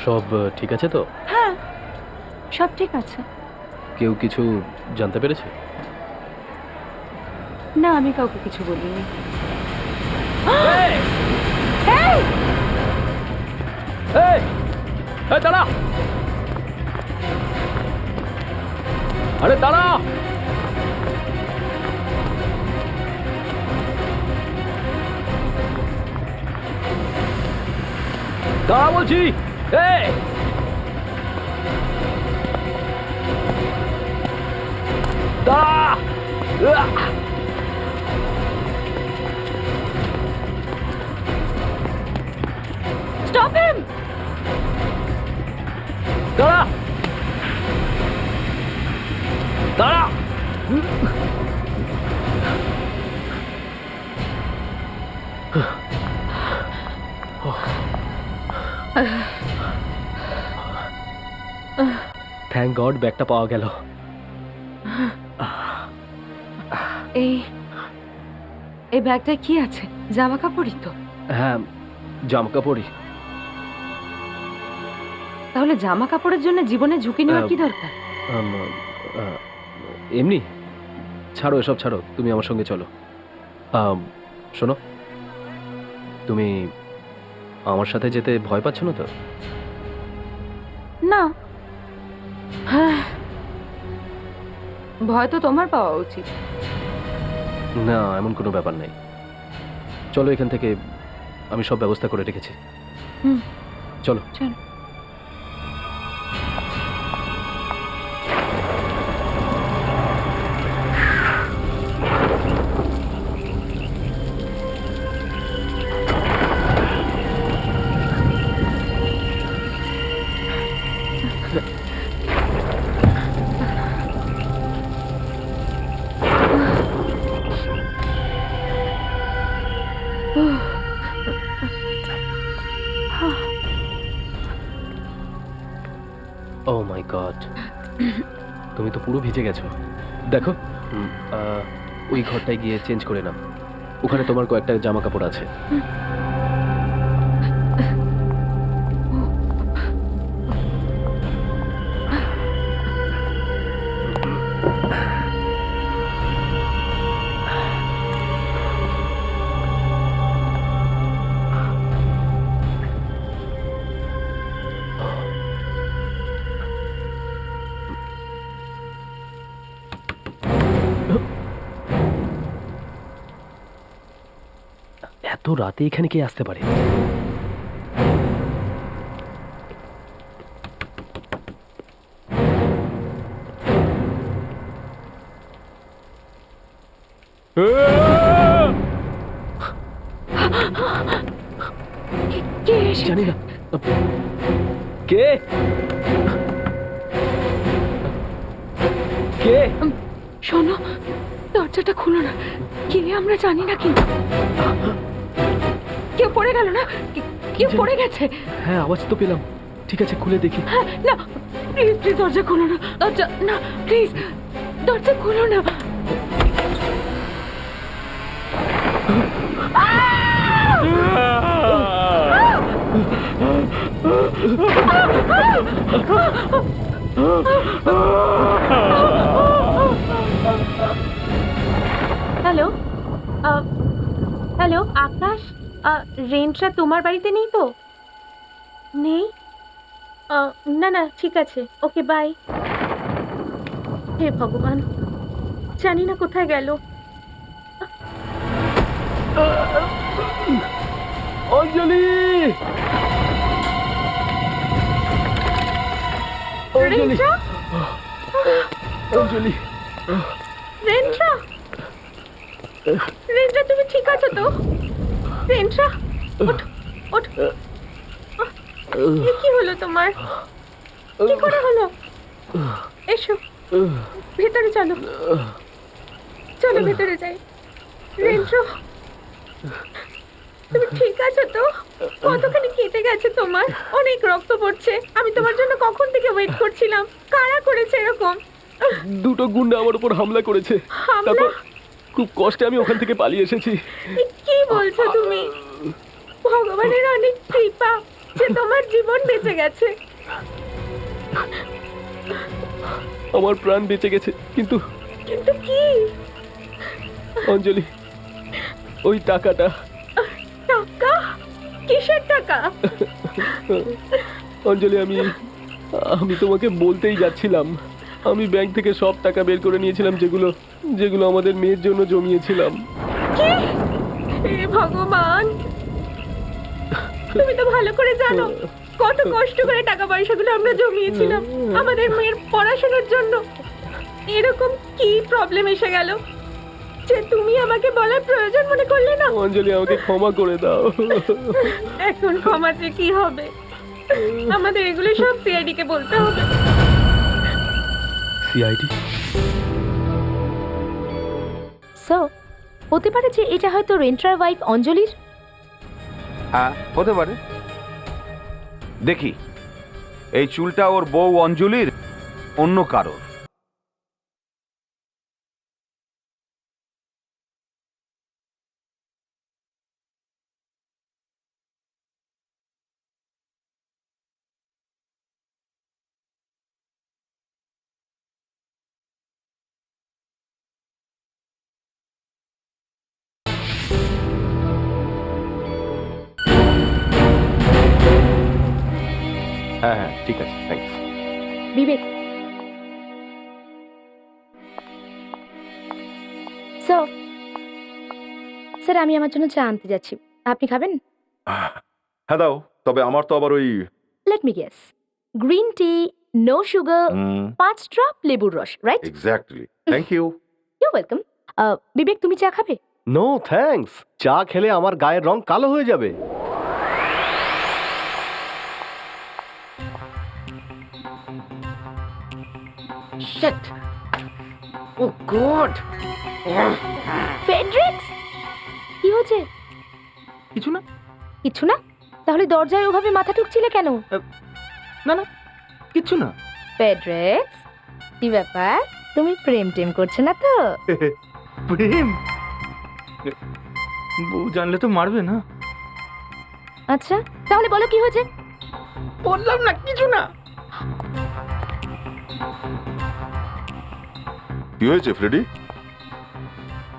সব ঠিক আছে তো? হ্যাঁ, সব ঠিক আছে। কেউ কিছু জানতে পেরেছে? না, আমি কাউকে কিছু বলিনি। এই! এই! এই! এই দাঁড়া! আরে দাঁড়া! দাঁড়া বলছি! এই! দাঁড়া! আহ! Stop him! দাঁড়া! দাঁড়া! থ্যাংক গড ব্যাগটা পাওয়া গেল। এই ব্যাগটায় কি আছে? জামা কাপড়ই তো। হ্যাঁ, জামা কাপড়ই। তাহলে জামা কাপড়ের জন্য জীবনে ঝুঁকি নেওয়ার কি দরকার? এমনি ছাড়ো, এসব ছাড়ো, তুমি আমার সঙ্গে চলো। শোনো, তুমি আমার সাথে যেতে ভয় পাচ্ছ না তো? না, হ্যাঁ, ভয় তো তোমার পাওয়া উচিত। না, এমন কোনো ব্যাপার নেই। চলো এখান থেকে, আমি সব ব্যবস্থা করে রেখেছি। হুম, চলো। চলো। ও মাই গড, তুমি তো পুরো ভিজে গেছো। দেখো, ওই ঘরটায় গিয়ে চেঞ্জ করে নাও। ওখানে তোমার কয়েকটা জামা কাপড় আছে। এত রাতে এখানে কে আসতে পারে? কে এসেছে? জানি না। কে? কে? শোনো, দরজাটা খুলো না। কে আমরা জানি না, কিন্তু কেউ পড়ে গেল না? কেউ জানি। পড়ে গেছে? হ্যাঁ, আওয়াজ তো পেলাম। ঠিক আছে, খুলে দেখি। হ্যাঁ, না, প্লিজ প্লিজ দরজা খুলো না। দরজা না, প্লিজ দরজা খুলো না। হ্যালো, হ্যালো আকাশ, রেন্টটা তোমার বাড়িতে নেই তো? নেই? না না, ঠিক আছে, ওকে বাই। হে ভগবান, জানি না কোথায় গেল। অঞ্জলি! অঞ্জলি! রেন্ট্রা, অঞ্জলি! রেন্ট্রা, রেন্ট্রা, তুমি ঠিক আছো তো? রেন্ট্রা, ওঠ, ওঠ। এ কি হলো তোমার? কি করে হলো? এসো, ভেতরে চলো, চলো ভেতরে যাই। রেন্ট্রা, তুমি ঠিক আছো তো? কতখানি কেটে গেছে তোমার? অনেক রক্ত পড়ছে। আমি তোমার জন্য কখন থেকে ওয়েট করছিলাম। কারা করেছে এরকম? দুটো গুন্ডা আমার উপর হামলা করেছে। হামলা? তারপর খুব কষ্টে আমি ওখান থেকে পালিয়ে এসেছি। এ কি বলছো তুমি? ভগবানের অনেক কৃপা। যে তোমার জীবন বেঁচে গেছে। আমার প্রাণ বেঁচে গেছে, কিন্তু কিন্তু কি? অঞ্জলি, ওই টাকাটা। টাকা? কিসের টাকা? অঞ্জলি, আমি তোমাকে বলতেই যাচ্ছিলাম। আমি ব্যাংক থেকে সব টাকা বের করে নিয়েছিলাম, যেগুলো আমাদের মেয়ের জন্য জমিয়েছিলাম। কি? হে ভগবান, তুমি তো ভালো করে জানো কত কষ্ট করে টাকা পয়সাগুলো আমরা জমিয়েছিলাম আমাদের মেয়ের পড়াশোনার জন্য। এরকম কি প্রবলেম এসে গেল যে তুমি আমাকে বলার প্রয়োজন মনে করলে না? অঞ্জলি, আমাকে ক্ষমা করে দাও। এখন ক্ষমা চেয়ে কি হবে? আমাদের এগুলো সব সিআইডি কে বলতে হবে। সিআইডি? সো হতে পারে যে এটা হয়তো রেন্ট্রার ওয়াইফ অঞ্জলির। হ্যাঁ, হতে পারে। দেখি, এই চুলটা ওর বউ অঞ্জলির, অন্য কারোর। হ্যাঁ হ্যাঁ, ঠিক আছে, থ্যাঙ্কস। বিবেক, সো স্যার, আমি আমার জন্য চা আনতে যাচ্ছি, আপনি খাবেন? হ্যাঁ দাও, তবে আমার তো আবার ওই let me guess, green tea, no sugar, 5 drop লেবুর রস, right? Exactly. Thank you. You welcome. Vivek, তুমি চা খাবে? নো থ্যাঙ্কস, চা খেলে আমার গায়ের রং কালো হয়ে যাবে। Shit! Oh God! ফেডরিক্স, কি হয়েছে? কিছু না। কিছু না? তাহলে দরজায় ওভাবে মাথা ঠুকছিলে কেন? না না, কিচ্ছু না। ফেডরিক্স, কি ব্যাপার? তুমি প্রেম টেম করছো না তো? প্রেম? বউ জানলে তো মারবে না। আচ্ছা, তাহলে বলো কি হয়েছে? বললাম না, কিছু না। কি হয়েছে ফ্রেডি?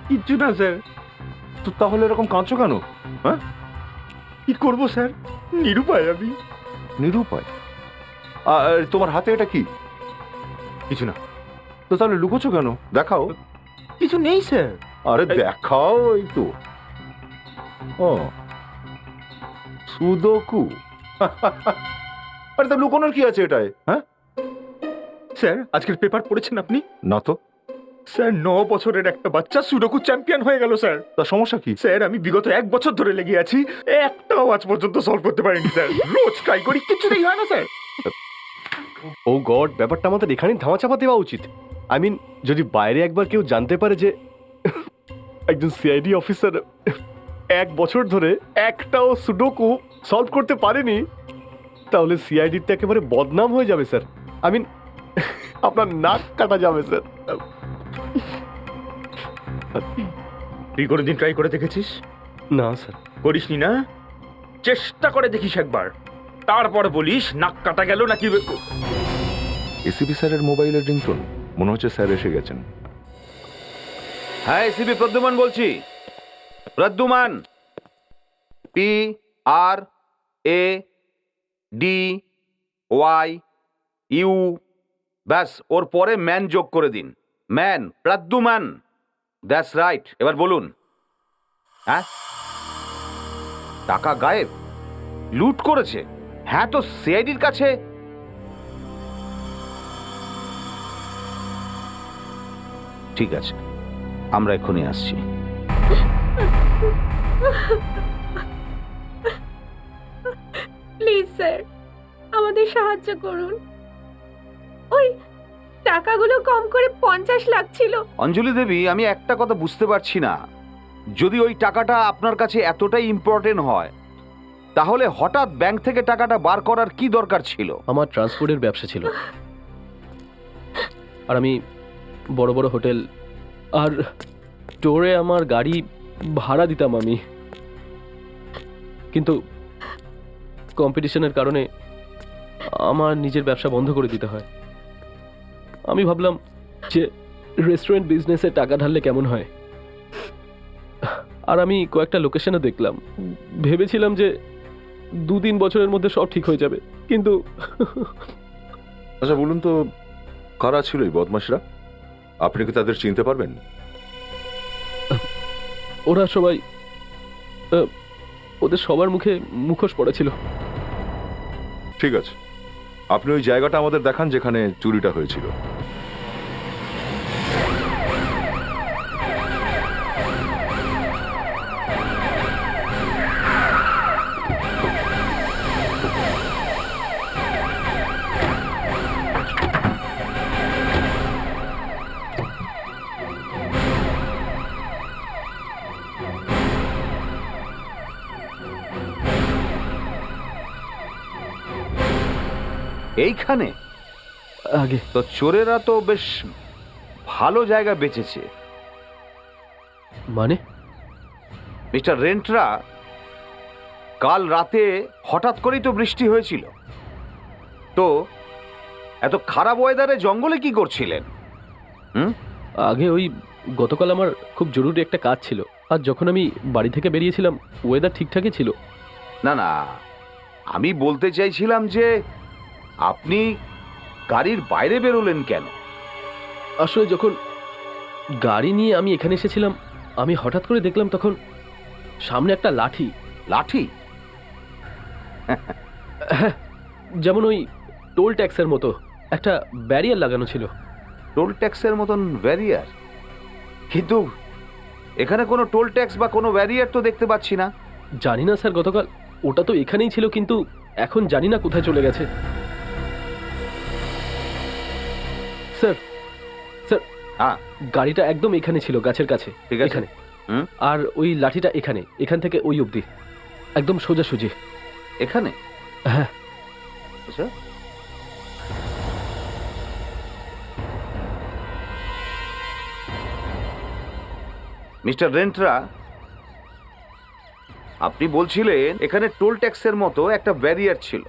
কিচ্ছু না স্যার। তো তাহলে এরকম কাঁদছো কেন? হ্যাঁ, কি করবো স্যার, নিরুপায় আমি। নিরুপায়? আর তোমার হাতে এটা কি? কিছু না। তো তাহলে লুকোছো কেন? দেখাও। কিছু নেই স্যার। আরে দেখাও, এই তো। ও, সুদোকু। আরে তা লুকোনোর কি আছে এটায়? হ্যাঁ স্যার, আজকের পেপার পড়েছেন আপনি? না তো। স্যার, 9 বছরের একটা বাচ্চা সুডোকু চ্যাম্পিয়ন হয়ে গেল স্যার। তার সমস্যা কি? স্যার, আমি বিগত 1 বছর ধরে লেগে আছি, একটাও আজ পর্যন্ত সলভ করতে পারিনি স্যার। রোজ ট্রাই করি, কিছুতেই হয় না স্যার। ও গড, ব্যাপারটা আমাদের এখানেই ধামাচাপা দেওয়া উচিত। আই মিন, যদি বাইরে একবার কেউ জানতে পারে যে একজন সিআইডি অফিসার 1 বছর ধরে একটাও সুডোকু সলভ করতে পারেনি, তাহলে সিআইডির তো একেবারে বদনাম হয়ে যাবে স্যার। আই মিন, আপনার নাক কাটা যাবে স্যার। তুই কোনোদিন ট্রাই করে দেখেছিস? না স্যার। করিসনি না? চেষ্টা করে দেখিস একবার, তারপর বলিস নাক কাটা গেল নাকি। এসিপি স্যারের মোবাইলের রিংটোন। মনে হচ্ছে স্যার এসে গেছেন। হ্যাঁ, এসিপি প্রদ্যুমান বলছি। প্রদ্যুমান, PRADY, ব্যাস, ওর পরে ম্যান যোগ করে দিন। ম্যান, প্রদ্যুমান। That's right. এবার বলুন। হ্যাঁ, টাকা গায়েব, লুট করেছে। হ্যাঁ, তো সিআইডির কাছে। ঠিক আছে, আমরা এক্ষুনি আসছি। প্লিজ স্যার, আমাদের সাহায্য করুন। ওই টাকাগুলো কম করে 50 লাখ ছিল। অঞ্জলি দেবী, আমি একটা কথা বুঝতে পারছি না। যদি ওই টাকাটা আপনার কাছে এতটাই ইম্পর্টেন্ট হয়, তাহলে হঠাৎ ব্যাংক থেকে টাকাটা বার করার কি দরকার ছিল? আমার ট্রান্সপোর্টের ব্যবসা ছিল, আর আমি বড় বড় হোটেল আর স্টোরে আমার গাড়ি ভাড়া দিতাম আমি। কিন্তু কম্পিটিশনের কারণে আমার নিজের ব্যবসা বন্ধ করে দিতে হয়। আমি ভাবলাম যে রেস্টুরেন্ট বিজনেসে টাকা ঢাললে কেমন হয়, আর আমি কয়েকটা লোকেশনে দেখলাম। ভেবেছিলাম যে 2-3 বছরের মধ্যে সব ঠিক হয়ে যাবে, কিন্তু আচ্ছা বলুন তো, কারা ছিল এই বদমাশরা? আপনি কি তাদের চিনতে পারবেন? ওরা সবাই ওদের সবার মুখে মুখোশ পড়া ছিল। ঠিক আছে, আপনি ওই জায়গাটা আমাদের দেখান যেখানে চুরিটা হয়েছিল। এইখানে আগে তো চোরেরা তো বেশ ভালো জায়গা বেঁচেছে। মানে মিস্টার রেন্টরা, কাল রাতে হঠাৎ করেই তো বৃষ্টি হয়েছিল, তো এত খারাপ ওয়েদারে জঙ্গলে কি করছিলেন? আগে ওই গতকাল আমার খুব জরুরি একটা কাজ ছিল, আর যখন আমি বাড়ি থেকে বেরিয়েছিলাম ওয়েদার ঠিকঠাকই ছিল। না না, আমি বলতে চাইছিলাম যে আপনি গাড়ির বাইরে বেরোলেন কেন? আসলে যখন গাড়ি নিয়ে আমি এখানে এসেছিলাম, আমি হঠাৎ করে দেখলাম তখন সামনে একটা লাঠি। লাঠি? যেমন ওই টোল ট্যাক্সের মতো একটা ব্যারিয়ার লাগানো ছিল। টোল ট্যাক্সের মতন ব্যারিয়ার? কিন্তু এখানে কোনো টোল ট্যাক্স বা কোনো ব্যারিয়ার তো দেখতে পাচ্ছি না। জানি না স্যার, গতকাল ওটা তো এখানেই ছিল, কিন্তু এখন জানি না কোথায় চলে গেছে। স্যার স্যার, হ্যাঁ, গাড়িটা একদম এখানে ছিল, গাছের কাছে। ঠিক আছে। এখানে। হুম। আর ওই লাঠিটা এখানে, এখান থেকে ওই অবধি একদম সোজাসুজি। এখানে? হ্যাঁ। আচ্ছা, মিস্টার রেন্টরা, আপনি বলছিলেন এখানে টোল ট্যাক্সের মতো একটা ব্যারিয়ার ছিল,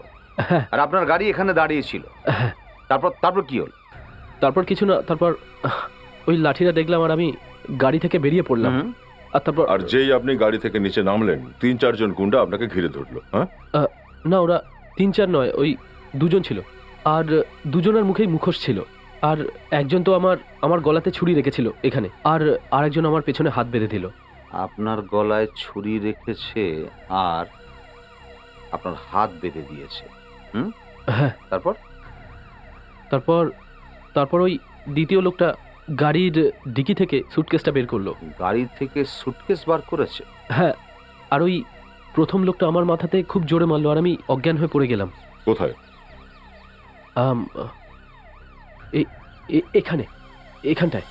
হ্যাঁ। আর আপনার গাড়ি এখানে দাঁড়িয়ে ছিল। হ্যাঁ। তারপর কি হল? তারপর কিছু না, তারপর ওই লাঠিটা দেখলাম আর আমি গাড়ি থেকে বেরিয়ে পড়লাম। হুম। আর তারপর আর যেই আপনি গাড়ি থেকে নিচে নামলেন, 3-4 জন গুন্ডা আপনাকে ঘিরে ধরলো। হ্যাঁ, না, ওরা 3-4 নয়, ওই 2 জন ছিল, আর দুজনের মুখেই মুখোশ ছিল। আর একজন তো আমার গলাতে ছুরি রেখেছিল এখানে, আর আরেকজন আমার পেছনে হাত বেঁধে দিল। আপনার গলায় ছুরি রেখেছে আর আপনার হাত বেঁধে দিয়েছে। হুম। হ্যাঁ। তারপর? তারপর ওই দ্বিতীয় লোকটা গাড়ির ডিকি থেকে সুটকেসটা বের করলো। গাড়ি থেকে সুটকেস বার করেছে? হ্যাঁ। আর ওই প্রথম লোকটা আমার মাথাতে খুব জোরে মারলো, আর আমি অজ্ঞান হয়ে পড়ে গেলাম। কোথায়? এখানটায়।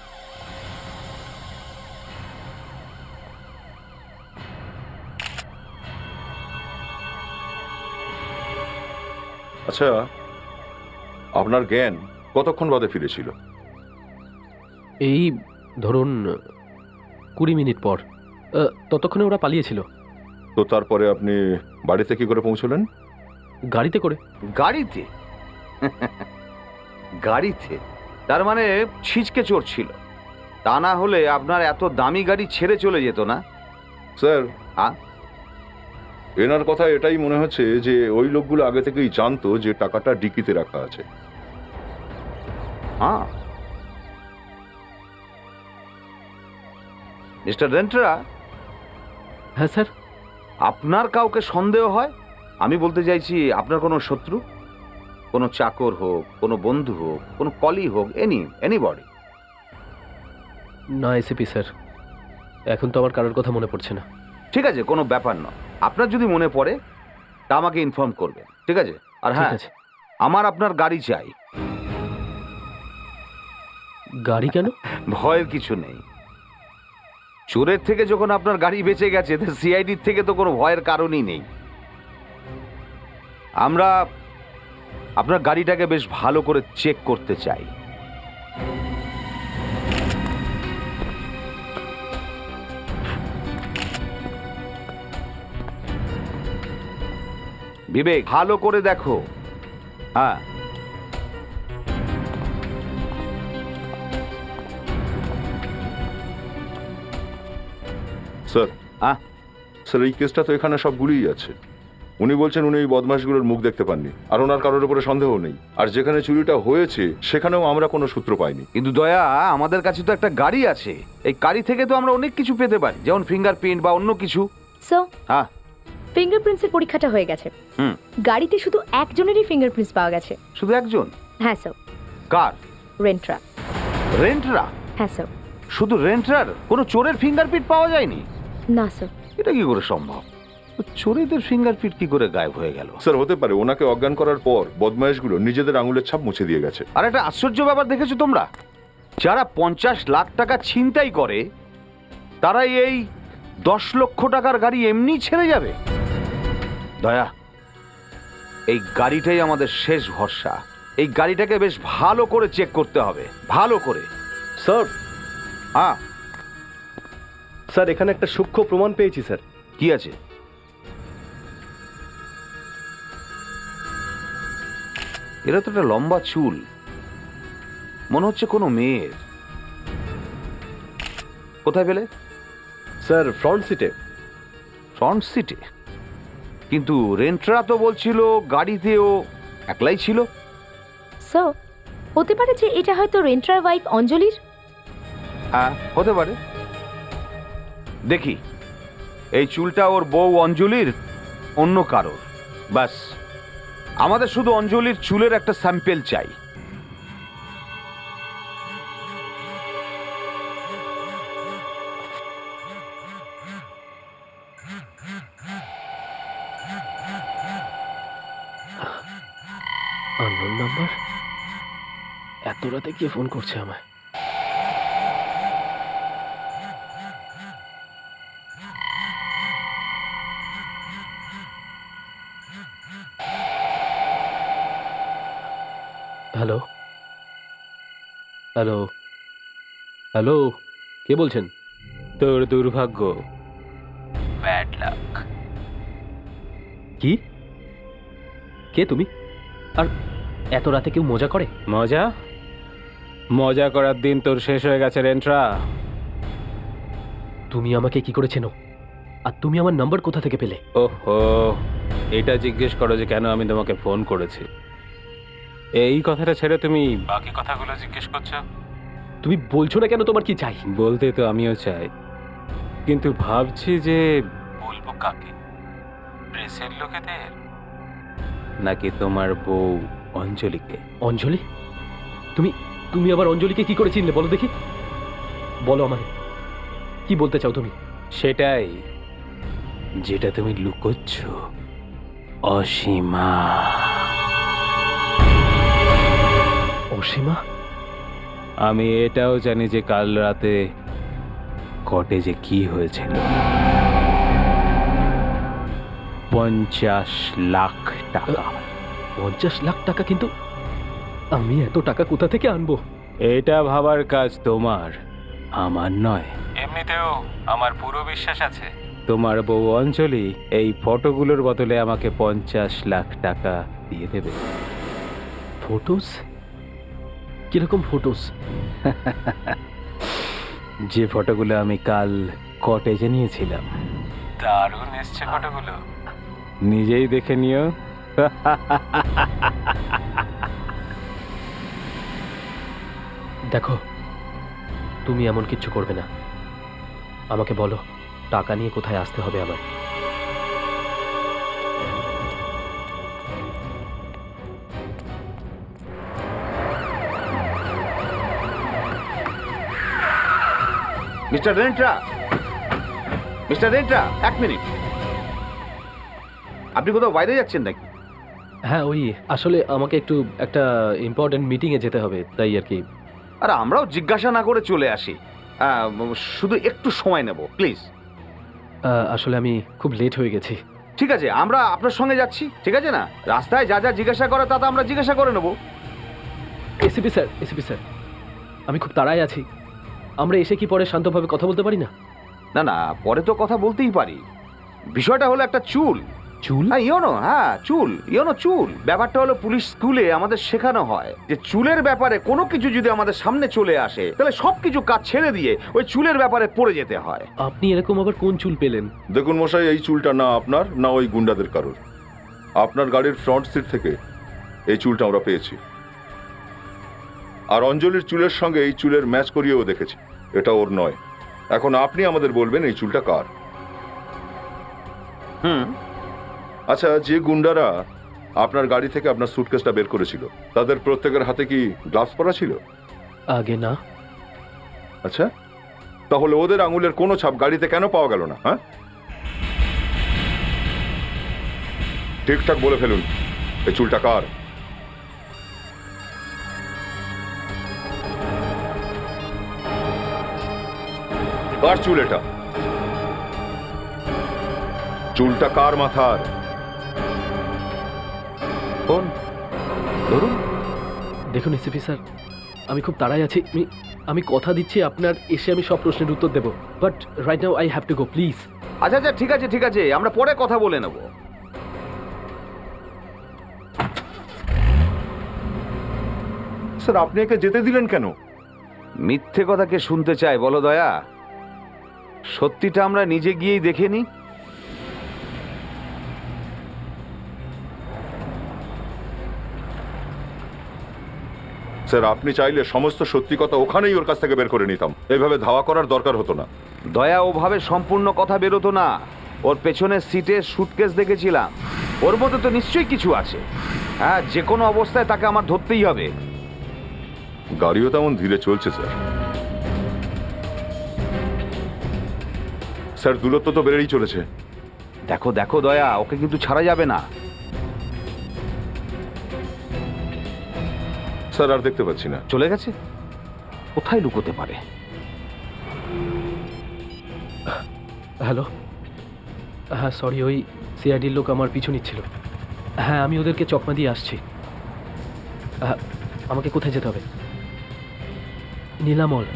আচ্ছা, আপনার জ্ঞান কতক্ষণ বাদে ফিরেছিল? এই ধরুন 20 মিনিট পর। ততক্ষণে ওরা পালিয়েছিল। তো তারপরে আপনি বাড়িতে কি করে পৌঁছলেন? গাড়িতে করে। গাড়িতে? গাড়িতে? তার মানে ছিচকে চোর ছিল। তা না হলে আপনার এত দামি গাড়ি ছেড়ে চলে যেত না। স্যার, হ্যাঁ, এনার কথা এটাই মনে হচ্ছে যে ওই লোকগুলো আগে থেকেই জানতো যে টাকাটা ডিকিতে রাখা আছে। হ্যাঁ। মিস্টার রেন্টরা, হ্যাঁ স্যার। আপনার কাউকে সন্দেহ হয়? আমি বলতে চাইছি আপনার কোনো শত্রু, কোনো চাকর হোক, কোনো বন্ধু হোক, কোনো কলি হোক, এনিবডি? না এসিপি স্যার, এখন তো আমার কারোর কথা মনে পড়ছে না। ঠিক আছে, কোনো ব্যাপার নয়। আপনার যদি মনে পড়ে তা আমাকে ইনফর্ম করবেন, ঠিক আছে? আর ঠিক হ্যাঁ, আছে। আমার আপনার গাড়ি চাই। গাড়ি কেন? ভয়ের কিছু নেই। চোরের থেকে যখন আপনার গাড়ি বেঁচে গেছে, সিআইডির থেকে তো কোনো ভয়ের কারণই নেই। আমরা আপনার গাড়িটাকে বেশ ভালো করে চেক করতে চাই। বিবেক, ভালো করে দেখো। হ্যাঁ, স্যার হ্যাঁ, স্যার এই কেসটা তো এখানে সবগুলিই আছে। উনি বলছেন উনি এই বদমাশগুলোর মুখ দেখতে পাননি, আর ওনার কারোর উপরে সন্দেহ নেই। আর যেখানে চুরিটা হয়েছে সেখানেও আমরা কোনো সূত্র পাইনি। কিন্তু দয়া, আমাদের কাছে তো একটা গাড়ি আছে। এই গাড়ি থেকে তো আমরা অনেক কিছু পেতে পারি, যেমন ফিঙ্গারপ্রিন্ট বা অন্য কিছু। সো হ্যাঁ, ফিঙ্গারপ্রিন্টসের পরীক্ষাটা হয়ে গেছে। হুম, গাড়িতে শুধু একজনেরই ফিঙ্গারপ্রিন্টস পাওয়া গেছে। শুধু একজন? হ্যাঁ স্যার। কার? রেন্টরা। রেন্টরা? হ্যাঁ স্যার। শুধু রেন্টরার? কোনো চোরের ফিঙ্গারপ্রিন্ট পাওয়া যায়নি? না স্যার। এটা কি করে সম্ভব? চোরেদের ফিঙ্গারপ্রিন্ট কি করে গায়েব হয়ে গেল? স্যার হতে পারে ওনাকে অজ্ঞান করার পর বদমাশগুলো নিজেদের আঙুলের ছাপ মুছে দিয়ে গেছে। আর একটা আশ্চর্য ব্যাপার দেখেছো তোমরা? যারা 50 লাখ টাকা ছিনতাই করে তারা এই 10 লক্ষ টাকার গাড়ি এমনি ছেড়ে যাবে? দয়া, এই গাড়িটাই আমাদের শেষ ভরসা। এই গাড়িটাকে বেশ ভালো করে চেক করতে হবে, ভালো করে। স্যার, হ্যাঁ, স্যার এখানে একটা সূক্ষ্ম প্রমাণ পেয়েছি স্যার। কি আছে? এরা তো একটা লম্বা চুল, মনে হচ্ছে কোনো মেয়ের। কোথায় পেলে? স্যার ফ্রন্ট সিটে। ফ্রন্ট সিটে? কিন্তু রেন্টরা তো বলছিল গাড়িতেও একলাই ছিল। সো হতে পারে যে এটা হয়তো রেন্টরার ওয়াইফ অঞ্জলির। হ্যাঁ, হতে পারে। দেখি, এই চুলটা ওর বউ অঞ্জলির, অন্য কারোর? ব্যাস, আমাদের শুধু অঞ্জলির চুলের একটা স্যাম্পেল চাই। Unknown number? এত রাতে কে ফোন করছে আমায়? হ্যালো, হ্যালো, হ্যালো, কে বলছেন? তোর দুর্ভাগ্য, ব্যাড লাক। কি? কে তুমি? আর এত রাতে কেউ মজা করে? মজা? মজা করার দিন তোর শেষ হয়ে গেছে রেন্টরা। তুমি আমাকে কি করে চেনো? আর তুমি আমার নাম্বার কোথা থেকে পেলে? ওহো, এটা জিজ্ঞেস করো যে কেন আমি তোমাকে ফোন করেছি। এই কথাটা ছেড়ে তুমি বাকি কথাগুলো জিজ্ঞেস করছো। তুমি বলছো না কেন তোমার কি চাই? বলতে তো আমিও চাই, কিন্তু ভাবছি যে বলবো কাকে, প্রেসের লোকেদের নাকি তোমার বউ অঞ্জলিকে। অঞ্জলি? তুমি তুমি আবার অঞ্জলিকে কি করে চিনলে বলো দেখি? বলো আমায়, কি বলতে চাও তুমি? সেটাই যেটা তুমি লুকোচ্ছ, অসীমা। অসীমা? আমি এটাও জানি যে কাল রাতে কটেজে কি হয়েছিল। 50 লাখ টাকা। 50 লাখ টাকা? কিন্তু আমি এত টাকা কোথা থেকে আনবো? এটা ভাবার কাজ তোমার, আমার নয়। এমনিতেও আমার পুরো বিশ্বাস আছে তোমার বউ অঞ্জলি এই ফটোগুলোর বদলে আমাকে 50 লাখ টাকা দিয়ে দেবে। ফটোস? কিরকম ফটোস? যে ফটোগুলো আমি কাল কটেজে নিয়েছিলাম। দারুণ এসছে ফটোগুলো, নিজেই দেখে নিও। দেখো, তুমি এমন কিচ্ছু করবে না। আমাকে বলো টাকা নিয়ে কোথায় আসতে হবে আমার। মিস্টার রেন্টরা, মিস্টার রেন্টরা, 1 মিনিট। আপনি কোথাও বাইরে যাচ্ছেন নাকি? হ্যাঁ, ওই আসলে আমাকে একটু একটা ইম্পর্টেন্ট মিটিংয়ে যেতে হবে, তাই আর কি। আর আমরাও জিজ্ঞাসা না করে চলে আসি। শুধু একটু সময় নেব প্লিজ। আসলে আমি খুব লেট হয়ে গেছি। ঠিক আছে, আমরা আপনার সঙ্গে যাচ্ছি, ঠিক আছে না? রাস্তায় যা যা জিজ্ঞাসা করা তা তো আমরা জিজ্ঞাসা করে নেব। এসিপি স্যার, এসিপি স্যার, আমি খুব তাড়ায় আছি। আমরা এসে কি পরে শান্তভাবে কথা বলতে পারি না? না না, পরে তো কথা বলতেই পারি। বিষয়টা হলো একটা চুল, চুল? হ্যাঁ ইয়োনো, হ্যাঁ চুল, ইয়োনো চুল। ব্যাপারটা হলো পুলিশ স্কুলে আমাদের শেখানো হয় যে চুলের ব্যাপারে কোনো কিছু যদি আমাদের সামনে চলে আসে তাহলে সবকিছু কাজ ছেড়ে দিয়ে ওই চুলের ব্যাপারে পড়ে যেতে হয়। আপনি এরকম আবার কোন চুল পেলেন? দেখুন মশাই, এই চুলটা না আপনার না ওই গুন্ডাদের কারোর। আপনার গাড়ির ফ্রন্ট সিট থেকে এই চুলটা আমরা পেয়েছি, আর অঞ্জলির চুলের সঙ্গে এই চুলের ম্যাচ করিয়েও দেখেছি। এটা ওর নয়। এখন আপনি আমাদের বলবেন এই চুলটা কার। আচ্ছা, যে গুন্ডারা আপনার গাড়ি থেকে আপনার সুটকেসটা বের করেছিল তাদের প্রত্যেকের হাতে কি গ্লাভস পরা ছিল? আগে না। আচ্ছা, তাহলে ওদের আঙুলের কোনো ছাপ গাড়িতে কেন পাওয়া গেল না? হ্যাঁ, ঠিকঠাক বলে ফেলুন, এই চুলটা কার? কার চুল এটা? চুলটা কার মাথার? কোন ধরুন। দেখুন এসিপি স্যার, আমি খুব তাড়াই আছি। আমি কথা দিচ্ছি আপনার এসে আমি সব প্রশ্নের উত্তর দেবো, but right now I have to go, please. আচ্ছা আচ্ছা, ঠিক আছে ঠিক আছে, আমরা পরে কথা বলে নেব। স্যার, আপনি একে যেতে দিলেন কেন? মিথ্যে কথা কে শুনতে চায় বলো দয়া? সত্যিটা আমরা নিজে গিয়েই দেখে নিই। স্যার, আপনি চাইলে সমস্ত সত্যি কথা ওখানেই ওর কাছ থেকে বের করে নিতাম। এইভাবে ধাওয়া করার দরকার হতো না। দয়া ওভাবে সম্পূর্ণ কথা বেরোতো না। ওর পেছনের সিটে সুটকেস দেখেছিলাম, ওর মধ্যে তো নিশ্চয়ই কিছু আছে। হ্যাঁ, যে কোনো অবস্থায় তাকে আমার ধরতেই হবে। গাড়িও তেমন ধীরে চলছে স্যার। স্যার, দূরত্ব তো বেড়েই চলেছে। দেখো দেখো দয়া, ওকে কিন্তু ছাড়া যাবে না। স্যার, আর দেখতে পাচ্ছি না। চলে গেছে? কোথায় লুকোতে পারে? হ্যালো, হ্যাঁ সরি, ওই সিআইডির লোক আমার পিছু নিচ্ছিল। হ্যাঁ, আমি ওদেরকে চকমা দিয়ে আসছি। আমাকে কোথায় যেতে হবে? নীলামল।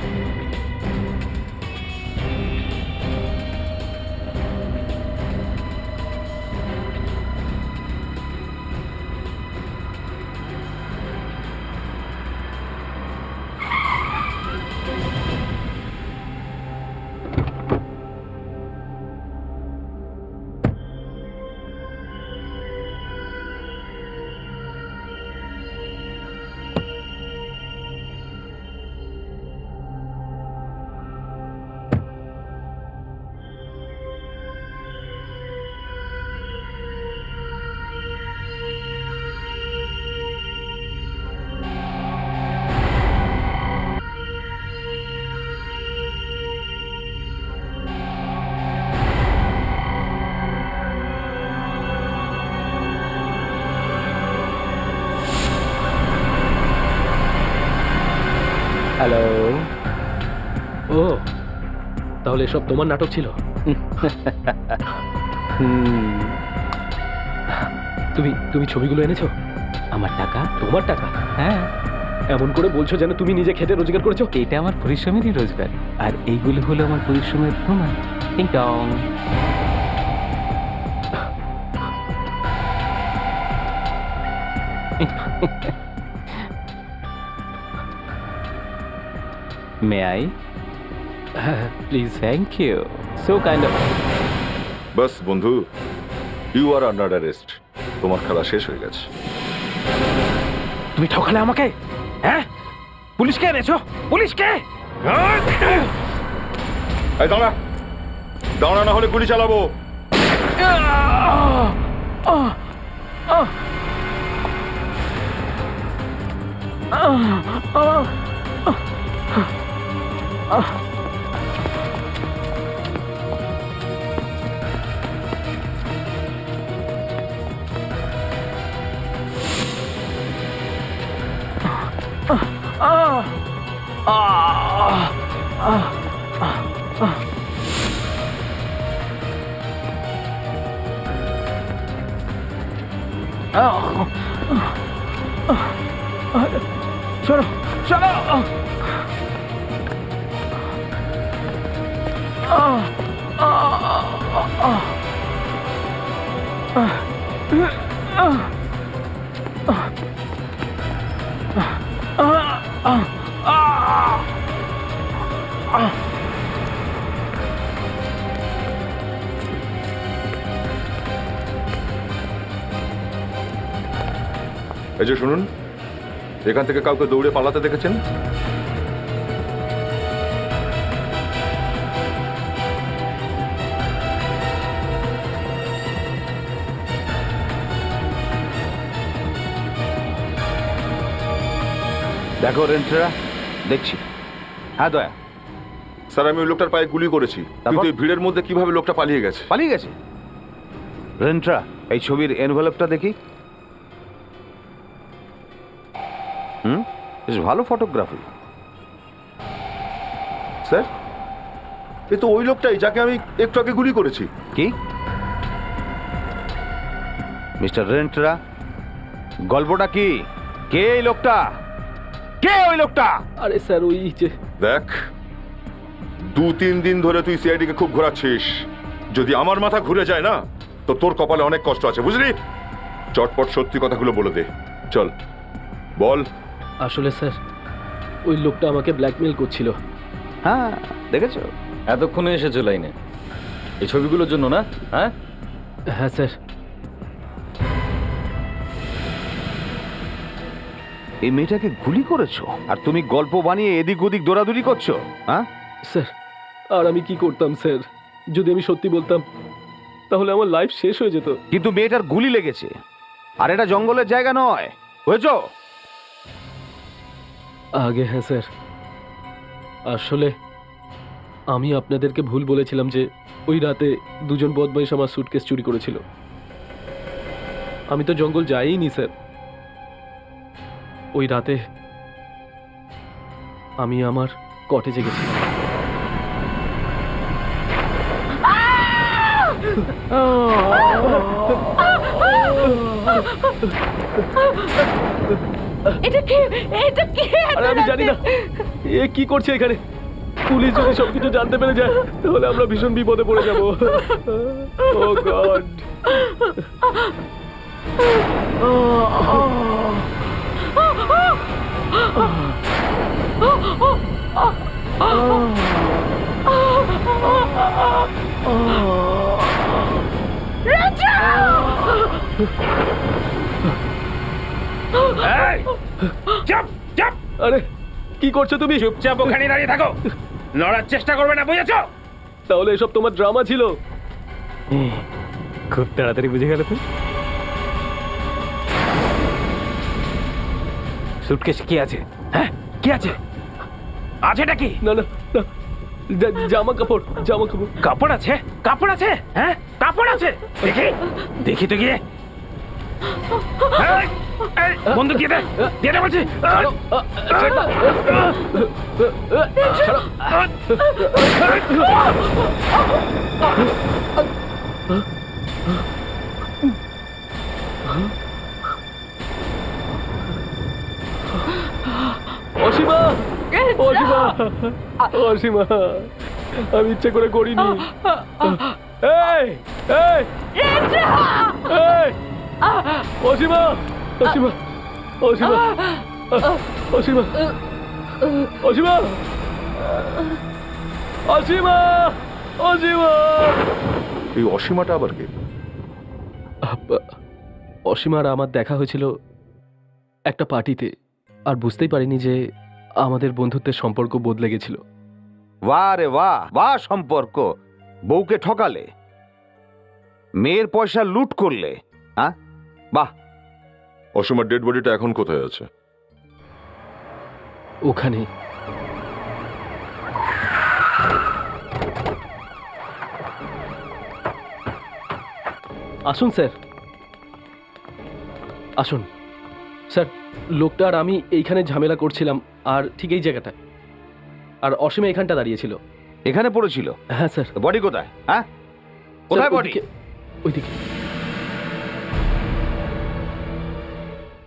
হ্যালো। ও, তাহলে এসব তোমার নাটক ছিল? তুমি ছবিগুলো এনেছো? আমার টাকা? তোমার টাকা? হ্যাঁ। এমন করে বলছো যেন তুমি নিজে খেটে রোজগার করেছো। এটা আমার পরিশ্রমেরই রোজগার, আর এইগুলো হলো আমার পরিশ্রমের প্রমাণ। টিং টং। May I? হ্যাঁ please. Thank you, so kind of. বাস বন্ধু, ইউ আর আন্ডার অ্যারেস্ট। তোমার খেলা শেষ হয়ে গেছে। তুমি ঠকালে আমাকে? হ্যাঁ, পুলিশকে এনেছো? পুলিশকে? এই দাঁড়া, দাঁড়া, না হলে গুলি চালাবো। চলো চলো। এই যে শুনুন, এখান থেকে কাউকে দৌড়ে পালাতে দেখেছেন? দেখো রেন্টরা, দেখছি। হ্যাঁ দয়া, স্যার, আমি ওই লোকটার পায়ে গুলি করেছি, কিন্তু এই ভিড়ের মধ্যে কিভাবে লোকটা পালিয়ে গেছে? পালিয়ে গেছে। রেন্টরা, এই ছবির এনভেলপটা দেখি। বেশ ভালো ফটোগ্রাফি। স্যার, এ তো ওই লোকটাই যাকে আমি একটু আগে গুলি করেছি। কি মিস্টার রেন্টরা, গল্পটা কি? কে এই লোকটা? কে ওই লোকটা? আরে স্যার, ওই যে দেখ, 2-3 দিন ধরে তুই সিআইডি কে খুব ঘোরাচ্ছিস। যদি আমার মাথা ঘুরে যায় না, তো তোর কপালে অনেক কষ্ট আছে, বুঝলি? চটপট সত্যি কথাগুলো বলে দে। চল বল। আসলে স্যার, ওই লোকটা আমাকে ব্ল্যাকমেল করছিল। হ্যাঁ, দেখেছো? এতক্ষণে এসেছো লাইনে এই ছবিগুলোর জন্য না? হ্যাঁ হ্যাঁ স্যার। এই মেয়েটাকে গুলি করেছো আর তুমি গল্প বানিয়ে এদিক ওদিক দৌড়াদৌড়ি করছো? হ্যাঁ স্যার, আর আমি কি করতাম স্যার? যদি আমি সত্যি বলতাম তাহলে আমার লাইফ শেষ হয়ে যেত। কিন্তু মেয়েটার গুলি লেগেছে, আর এটা জঙ্গলের জায়গা নয়, বুঝেছো? আগে হ্যাঁ স্যার, আসলে আমি আপনাদেরকে ভুল বলেছিলাম যে ওই রাতে দুজন বদমাইশ আমার সুটকেস চুরি করেছিল। আমি তো জঙ্গল যাইনি স্যার। ওই রাতে আমি আমার কটেজে গেছিলাম। এটা কি? এটা কি? আরে আমি জানি না এ কি করছে এখানে। পুলিশ যদি সবকিছু জানতে পেরে যায় তাহলে আমরা ভীষণ বিপদে পড়ে যাব। ও গড। আরে কি করছো তুমি? চুপচাপ ওখানে দাঁড়িয়ে থাকো, লড়ার চেষ্টা করবে না, বুঝেছো? তাহলে এসব তোমার ড্রামা ছিল? খুব তাড়াতাড়ি বুঝে গেল তো। সুটকেসে কি আছে? হ্যাঁ, কি আছে? আছেটা কি? না না না, জামা কাপড়, জামা কাপড়। কাপড় আছে? কাপড় আছে? হ্যাঁ, কাপড় আছে। দেখি দেখি তো গিয়ে। এই, এই, বন্দুক দিয়ে দে, দিয়ে দে বলছি। অসীমা, অসীমা, অসীমা, আমি ইচ্ছে করে করিনি। এই, এই, এই, অসীমা, অসীমা, অসীমা, অসীমা, অসীমা, অসীমা, অসীমা। এই অসীমাটা আবার কে? অসীমা আর আমার দেখা হয়েছিল একটা পার্টিতে, আর বুঝতেই পারিনি যে আমাদের বন্ধুত্বের সম্পর্ক বদলে গেছিল। বাহ রে বাহ, বাহ সম্পর্ক। বউকে ঠকালে, মেয়ের পয়সা লুট করলে। হ্যাঁ, বাহ। অসীমার ডেড বডিটা এখন কোথায় আছে? ওখানে। আসুন স্যার, আসুন স্যার। লোকটা আর আমি এইখানে ঝামেলা করছিলাম, আর ঠিক এই জায়গাটা, আর অসীমা এখানটা দাঁড়িয়েছিল। এখানে পড়েছিল? হ্যাঁ স্যার। বডি কোথায়? হ্যাঁ, কোথায় বডি? ওইদিকে।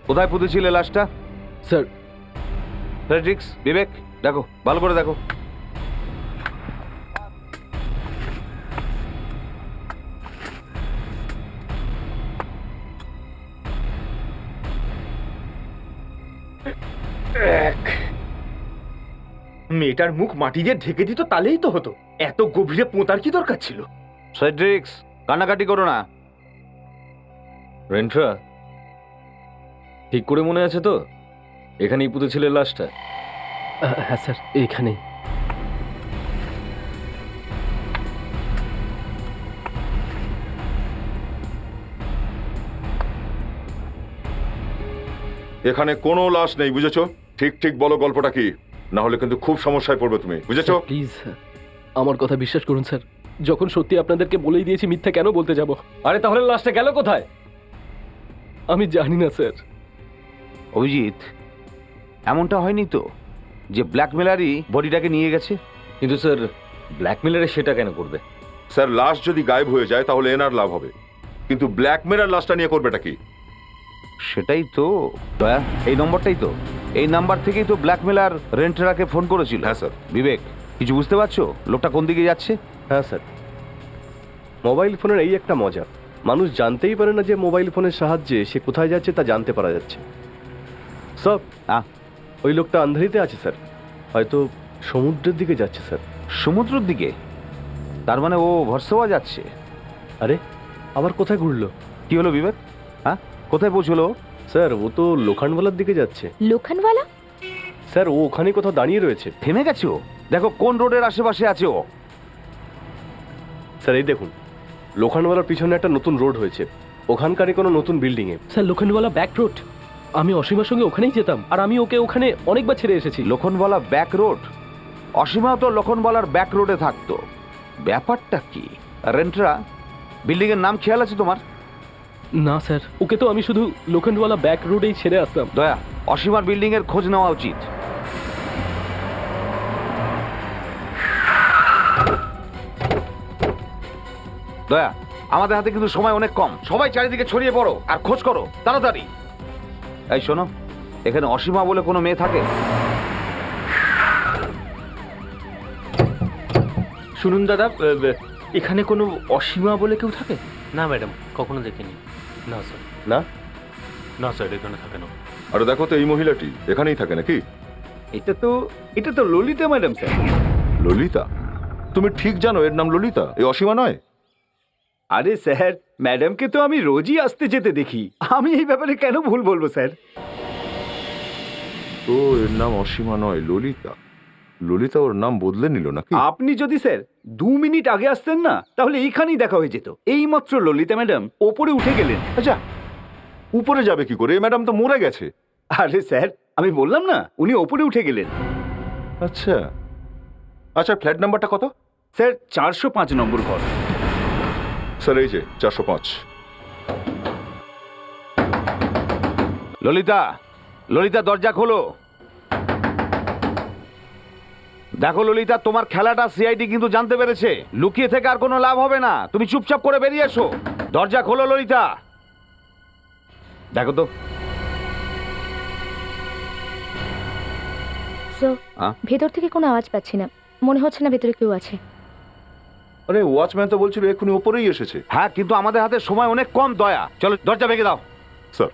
কোথায় পুঁতেছিলে লাশটা? স্যার, ফ্রেডরিক্স, বিবেক, দেখো, ভালো করে দেখো। মেয়েটার মুখ মাটি দিয়ে ঢেকে দিত তাহলেই তো হতো, এত গভীরে পোঁতার কি দরকার ছিল? সেড্রিক্স, কান্নাকাটি করো না। রেন্ট্রা, ঠিক করে মনে আছে তো এখানেই পুঁতেছিলে লাশটা? হ্যাঁ স্যার, এখানেই। এখানে কোনো লাশ নেই, বুঝেছো? ঠিক ঠিক বলো গল্পটা কি, না হলে কিন্তু খুব সমস্যায় পড়বে তুমি, বুঝেছো? প্লিজ আমার কথা বিশ্বাস করুন স্যার, যখন সত্যি আপনাদেরকে বলেই দিয়েছি মিথ্যা কেন বলতে যাব? আরে তাহলে লাশটা গেল কোথায়? আমি জানি না স্যার। অভিজিৎ, এমনটা হয়নি তো যে ব্ল্যাকমেলারই বডিটাকে নিয়ে গেছে? কিন্তু স্যার ব্ল্যাকমেলারে সেটা কেন করবে? স্যার, লাশ যদি গায়েব হয়ে যায় তাহলে এনার লাভ হবে, কিন্তু ব্ল্যাকমেলার লাশটা নিয়ে করবেটা কি? সেটাই তো দয়া, এই নম্বরটাই তো, এই নাম্বার থেকেই তো ব্ল্যাকমেলার রেন্টেরাকে ফোন করেছিল। হ্যাঁ স্যার। বিবেক, কিছু বুঝতে পারছো লোকটা কোন দিকে যাচ্ছে? হ্যাঁ স্যার, মোবাইল ফোনের এই একটা মজা, মানুষ জানতেই পারে না যে মোবাইল ফোনের সাহায্যে সে কোথায় যাচ্ছে তা জানতে পারা যাচ্ছে। স্যার, ওই লোকটা আন্ধারিতে আছে স্যার, হয়তো সমুদ্রের দিকে যাচ্ছে স্যার। সমুদ্রের দিকে? তার মানে ও ভরসোয়া যাচ্ছে। আরে আবার কোথায় ঘুরলো? কি হলো বিবেক? হ্যাঁ, কোথায় পৌঁছলো? স্যার, ও তো লোখানওয়ালার দিকে যাচ্ছে। লোখানওয়ালা? স্যার, ও ওখানে কোথাও দাঁড়িয়ে রয়েছে। থেমে গেছে ও? দেখো কোন রোডের আশেপাশে আছে ও। স্যার এই দেখুন, লোখানওয়ালার পিছনে একটা নতুন রোড হয়েছে, ওখানকারই কোনো নতুন বিল্ডিংয়ে। স্যার লোখণ্ডওয়ালা ব্যাক রোড, আমি অসীমার সঙ্গে ওখানেই যেতাম, আর আমি ওকে ওখানে অনেকবার ছেড়ে এসেছি। লখনওয়ালা ব্যাক রোড? অসীমাও তো লখনওয়ালার ব্যাক রোডে থাকতো। ব্যাপারটা কি? রেন্টরা, বিল্ডিং এর নাম খেয়াল আছে তোমার? না স্যার, ওকে তো আমি শুধু লোখণ্ডওয়ালা ব্যাক রোডেই ছেড়ে আসতাম। দয়া, অসীমার বিল্ডিং এর খোঁজ নেওয়া উচিত। দয়া, আমাদের হাতে কিন্তু সময় অনেক কম, সবাই চারিদিকে ছড়িয়ে পড়ো আর খোঁজ করো তাড়াতাড়ি। এই শোনো, এখানে অসীমা বলে কোনো মেয়ে থাকে? শুনুন দাদা, এখানে কোনো অসীমা বলে কেউ থাকে? না ম্যাডাম, কখনো দেখিনি। না স্যার। না না স্যার, এখানে থাকে না। আরে দেখো তো, এই মহিলাটি এখানেই থাকে নাকি? এটা তো ললিতা ম্যাডাম স্যার। ললিতা? তুমি ঠিক জানো এর নাম ললিতা, এই অসীমা নয়? আরে স্যার, ম্যাডামকে তো আমি রোজই আসতে যেতে দেখি, আমি এই ব্যাপারে কেন ভুল বলবো স্যার? তো এর নাম অসীমা নয়, ললিতা। ললিতা ওর নাম বদলে নিল নাকি? আপনি যদি স্যার 2 মিনিট আগে আসতেন না, তাহলে এইখানেই দেখা হয়ে যেত। এইমাত্র ললিতা ম্যাডাম ওপরে উঠে গেলেন। আচ্ছা, উপরে যাবে কি করে? এই ম্যাডাম তো মরে গেছে। আরে স্যার, আমি বললাম না, উনি ওপরে উঠে গেলেন। আচ্ছা আচ্ছা, ফ্ল্যাট নাম্বারটা কত? স্যার 405 নম্বর ঘর। স্যার এই যে 405। ললিতা, ললিতা দরজা খোলো। দেখো ললিতা, তোমার খেলাটা সিআইডি কিন্তু জানতে পেরেছে, লুকিয়ে থেকে আর কোনো লাভ হবে না, তুমি চুপচাপ করে বেরিয়ে এসো। দরজা খোলো ললিতা। দেখো তো। ভেতর থেকে কোনো আওয়াজ পাচ্ছি না, মনে হচ্ছে না ভেতরে কেউ আছে। আরে ওয়াচম্যান তো বলছিল এক্ষুনি ওপরেই এসেছে। হ্যাঁ, কিন্তু আমাদের হাতে সময় অনেক কম দয়া, চলো দরজা ভেঙে দাও। স্যার,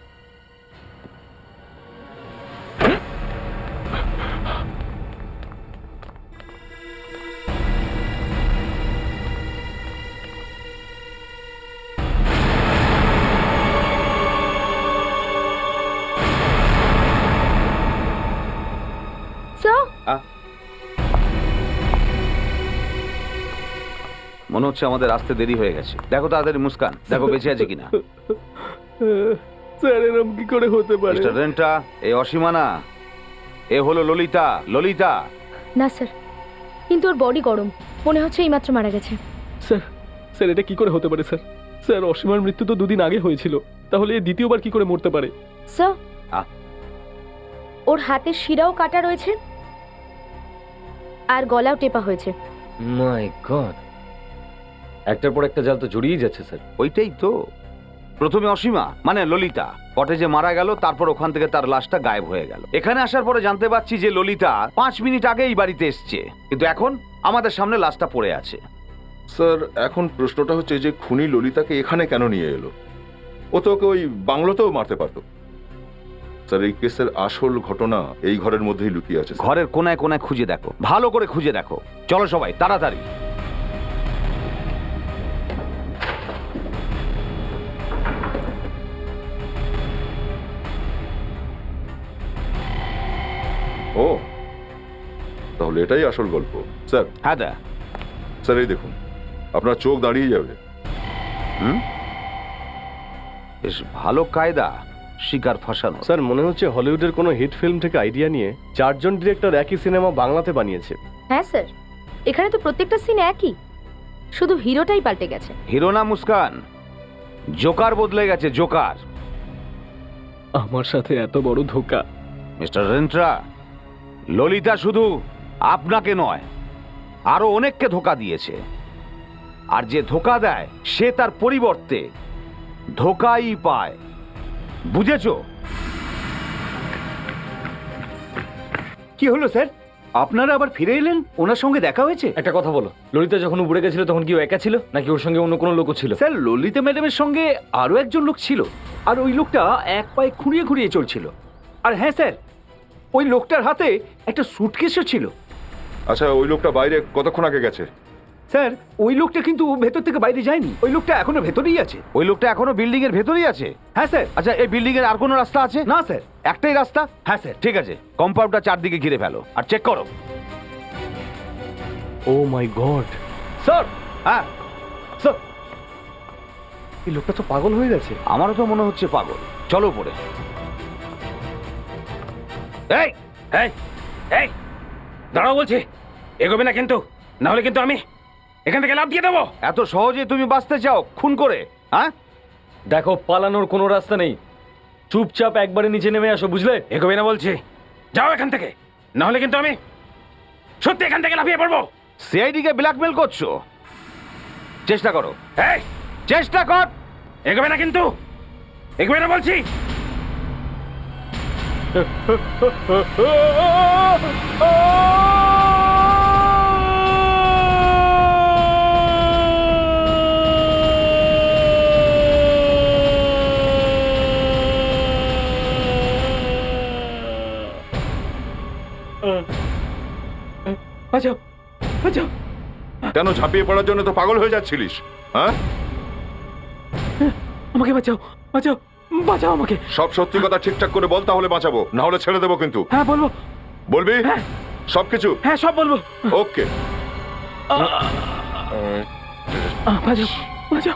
মনে হচ্ছে আমাদের আসতে দেরি হয়ে গেছে। দেখো তাড়াতাড়ি মুস্কান, দেখো বেঁচে আছে কিনা। স্যার এরকম কি করে হতে পারে? মিস্টার রেন্টা, এ অসীমা না, এ হলো ললিতা। ললিতা। না স্যার, কিন্তু ওর বডি গরম, মনে হচ্ছে এইমাত্র মারা গেছে। স্যার, স্যার এটা কি করে হতে পারে স্যার? স্যার অসীমার মৃত্যু তো 2 দিন আগে হয়েছিল, তাহলে এ দ্বিতীয়বার কি করে মরতে পারে? স্যার, ওর হাতের শিরাও কাটা রয়েছে আর গলাও টেপা হয়েছে। মাই গড, একটার পর একটা জাল তো জড়িয়ে যাচ্ছে স্যার। ওইটাই তো, প্রথমে অসীমা মানে ললিতা কটেজে মারা গেল, তারপর ওখান থেকে তার লাশটা গায়েব হয়ে গেল। এখানে আসার পরে জানতে পারছি যে ললিতা 5 মিনিট আগে এই বাড়িতে এসছে, কিন্তু এখন আমাদের সামনে লাশটা পড়ে আছে। স্যার এখন প্রশ্নটা হচ্ছে যে খুনি ললিতাকে এখানে কেন নিয়ে এলো? ও তো ওকে ওই বাংলোতেও মারতে পারতো। স্যার এই কেসের আসল ঘটনা এই ঘরের মধ্যেই লুকিয়ে আছে স্যার। ঘরের কোনায় কোনায় খুঁজে দেখো, ভালো করে খুঁজে দেখো। চলো সবাই তাড়াতাড়ি। ও তাহলে এটাই আসল গল্প স্যার। হ্যাঁ দা। স্যার এই দেখুন, আপনার চোখ দাঁড়িয়ে যাবে। বেশ ভালো কায়দা শিকার ফাঁসানো। স্যার মনে হচ্ছে হলিউডের কোনো হিট ফিল্ম থেকে আইডিয়া নিয়ে 4 জন ডিরেক্টর একই সিনেমা বাংলাতে বানিয়েছে। হ্যাঁ স্যার, এখানে তো প্রত্যেকটা সিন একই, শুধু হিরোটাই পাল্টে গেছে। হিরো না মুস্কান, জোকার বদলে গেছে, জোকার। আমার সাথে এত বড় ধোকা। মিস্টার রেন্ট্রা, ললিতা শুধু আপনাকে নয় আরো অনেককে ধোকা দিয়েছে, আর যে ধোকা দেয় সে তার পরিবর্তে ধোকাই পায়, বুঝেছো? কি হলো স্যার, আপনারা আবার ফিরে এলেন? ওনার সঙ্গে দেখা হয়েছে? একটা কথা বলো, ললিতা যখন উপরে গেছিল তখন কি ও একা ছিল নাকি ওর সঙ্গে অন্য কোনো লোকও ছিল? স্যার, ললিতা ম্যাডামের সঙ্গে আরো একজন লোক ছিল, আর ওই লোকটা এক পায়ে খুঁড়িয়ে খুঁড়িয়ে চলছিল। আর হ্যাঁ স্যার, ওই লোকটার হাতে একটা সুটকেসও ছিল। আচ্ছা ওই লোকটা বাইরে কতক্ষণ আগে গেছে? স্যার, ওই লোকটা কিন্তু ভেতর থেকে বাইরে যায়নি, ওই লোকটা এখনো ভেতরেই আছে। ওই লোকটা এখনো বিল্ডিং এর ভেতরেই আছে? হ্যাঁ স্যার। আচ্ছা, এই বিল্ডিং এর আর কোনো রাস্তা আছে? না স্যার। একটাই রাস্তা? হ্যাঁ স্যার। ঠিক আছে, কম্পাউন্ডটা চারদিকে ঘিরে ফেলো আর চেক করো। ও মাই গড স্যার। হ্যাঁ স্যার, এই লোকটা তো পাগল হয়ে গেছে। আমারও তো মনে হচ্ছে পাগল। চলো উপরে। এই এই এই দাঁড়াও বলছি, এগোবে না কিন্তু, না হলে কিন্তু আমি এখান থেকে লাফ দিয়ে দেবো। এত সহজে তুমি বাঁচতে চাও খুন করে? হ্যাঁ দেখো, পালানোর কোনো রাস্তা নেই, চুপচাপ একবারে নিচে নেমে আসো, বুঝলে? এগোবে না বলছি, যাও এখান থেকে, না হলে কিন্তু আমি সত্যি এখান থেকে লাফিয়ে পড়বো। সিআইডি কে ব্ল্যাকমেল করছো? চেষ্টা করো। এই চেষ্টা কর। এগোবে না কিন্তু, এগোবে না বলছি। বাঁচাও, বাঁচাও। কেন ঝাঁপিয়ে পড়ার জন্য তো পাগল হয়ে যাচ্ছিলিস? হ্যাঁ, আমাকে বাঁচাও, বাঁচাও, বাঁচাও আমাকে। সব সত্যি কথা ঠিকঠাক করে বল, তাহলে বাঁচাবো, না হলে ছেড়ে দেবো কিন্তু। হ্যাঁ বলবো। বলবি? হ্যাঁ। সবকিছু? হ্যাঁ সব বলবো। ওকে। বাঁচাও, বাঁচাও।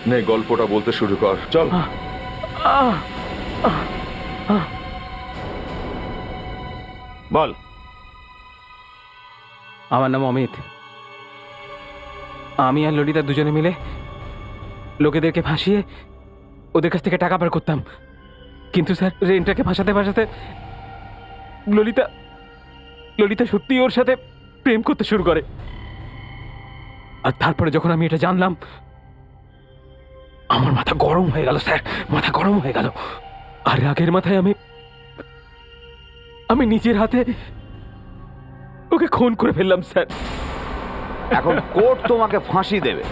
নে গল্পটা বলতে শুরু কর, চল। বল। আমার নাম অমিত। আমি আর ললিতা দুজনে মিলে লোকেদেরকে ফাঁসিয়ে ওদের কাছ থেকে টাকা বার করতাম, কিন্তু স্যার রেন্টাকে ফাঁসাতে ফাঁসাতে ললিতা ললিতা সত্যি ওর সাথে প্রেম করতে শুরু করে। আর তারপরে যখন আমি এটা জানলাম, আমার মাথা গরম হয়ে গেল স্যার, মাথা গরম হয়ে গেল। আর রাগের মাথায় আমি নিজের হাতে ওকে খুন করে ফেললাম স্যার। এখন কোর্ট তোমাকে ফাঁসি দেবে।